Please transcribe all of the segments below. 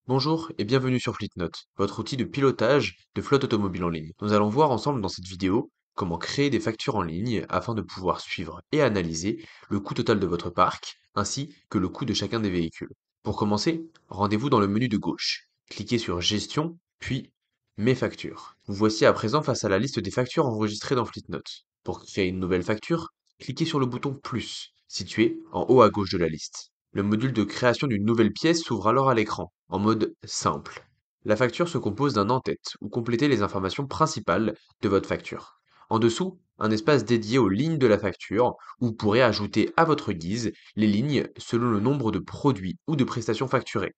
Bonjour et bienvenue sur Fleetnote, votre outil de pilotage de flotte automobile en ligne. Nous allons voir ensemble dans cette vidéo comment créer des factures en ligne afin de pouvoir suivre et analyser le coût total de votre parc ainsi que le coût de chacun des véhicules. Pour commencer, rendez-vous dans le menu de gauche. Cliquez sur Gestion, puis Mes factures. Vous voici à présent face à la liste des factures enregistrées dans Fleetnote. Pour créer une nouvelle facture, cliquez sur le bouton plus situé en haut à gauche de la liste. Le module de création d'une nouvelle pièce s'ouvre alors à l'écran, en mode simple. La facture se compose d'un en-tête où complétez les informations principales de votre facture. En dessous, un espace dédié aux lignes de la facture où vous pourrez ajouter à votre guise les lignes selon le nombre de produits ou de prestations facturées.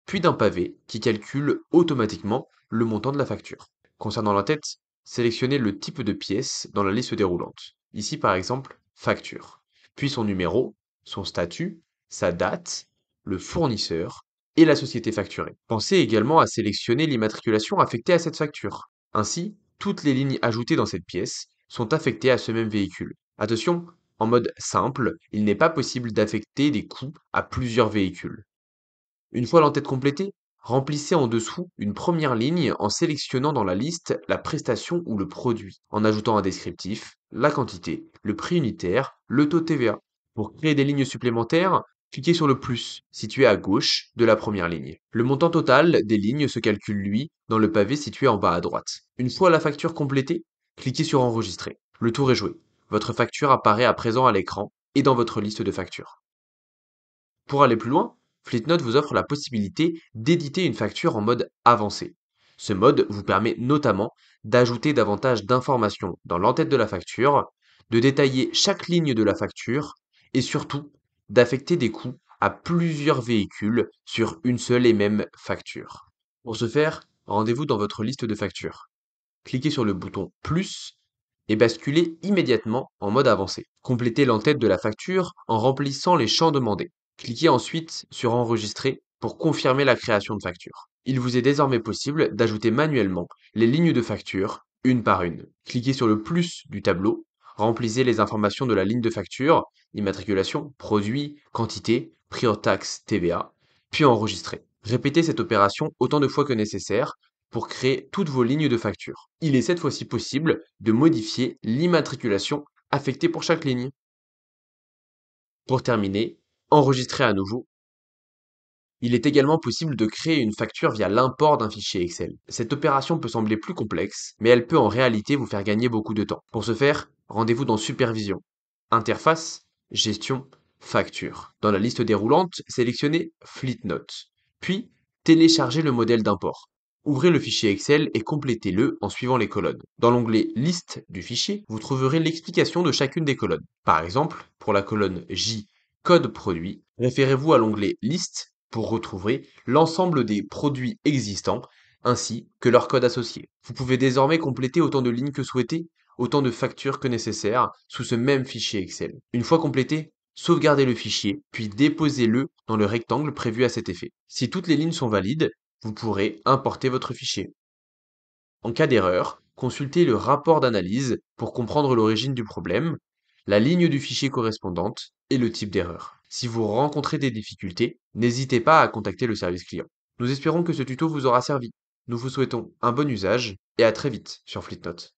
Puis d'un pavé qui calcule automatiquement le montant de la facture. Concernant l'en-tête, sélectionnez le type de pièce dans la liste déroulante. Ici par exemple, facture. Puis son numéro, son statut, sa date, le fournisseur et la société facturée. Pensez également à sélectionner l'immatriculation affectée à cette facture. Ainsi, toutes les lignes ajoutées dans cette pièce sont affectées à ce même véhicule. Attention, en mode simple, il n'est pas possible d'affecter des coûts à plusieurs véhicules. Une fois l'entête complétée, remplissez en dessous une première ligne en sélectionnant dans la liste la prestation ou le produit, en ajoutant un descriptif, la quantité, le prix unitaire, le taux de TVA. Pour créer des lignes supplémentaires, cliquez sur le plus, situé à gauche de la première ligne. Le montant total des lignes se calcule, lui, dans le pavé situé en bas à droite. Une fois la facture complétée, cliquez sur Enregistrer. Le tour est joué. Votre facture apparaît à présent à l'écran et dans votre liste de factures. Pour aller plus loin, Fleetnote vous offre la possibilité d'éditer une facture en mode avancé. Ce mode vous permet notamment d'ajouter davantage d'informations dans l'entête de la facture, de détailler chaque ligne de la facture et surtout d'affecter des coûts à plusieurs véhicules sur une seule et même facture. Pour ce faire, rendez-vous dans votre liste de factures. Cliquez sur le bouton plus et basculez immédiatement en mode avancé. Complétez l'entête de la facture en remplissant les champs demandés. Cliquez ensuite sur Enregistrer pour confirmer la création de facture. Il vous est désormais possible d'ajouter manuellement les lignes de facture une par une. Cliquez sur le plus du tableau, remplissez les informations de la ligne de facture, immatriculation, produit, quantité, prix hors taxe, TVA, puis enregistrez. Répétez cette opération autant de fois que nécessaire pour créer toutes vos lignes de facture. Il est cette fois-ci possible de modifier l'immatriculation affectée pour chaque ligne. Pour terminer, enregistrer à nouveau. Il est également possible de créer une facture via l'import d'un fichier Excel. Cette opération peut sembler plus complexe, mais elle peut en réalité vous faire gagner beaucoup de temps. Pour ce faire, rendez-vous dans Supervision, Interface, Gestion, Facture. Dans la liste déroulante, sélectionnez Fleetnote, puis téléchargez le modèle d'import. Ouvrez le fichier Excel et complétez-le en suivant les colonnes. Dans l'onglet Liste du fichier, vous trouverez l'explication de chacune des colonnes. Par exemple, pour la colonne J, Code produit, référez-vous à l'onglet Liste pour retrouver l'ensemble des produits existants ainsi que leur code associé. Vous pouvez désormais compléter autant de lignes que souhaité, autant de factures que nécessaire sous ce même fichier Excel. Une fois complété, sauvegardez le fichier, puis déposez-le dans le rectangle prévu à cet effet. Si toutes les lignes sont valides, vous pourrez importer votre fichier. En cas d'erreur, consultez le rapport d'analyse pour comprendre l'origine du problème, la ligne du fichier correspondante et le type d'erreur. Si vous rencontrez des difficultés, n'hésitez pas à contacter le service client. Nous espérons que ce tuto vous aura servi. Nous vous souhaitons un bon usage et à très vite sur Fleetnote.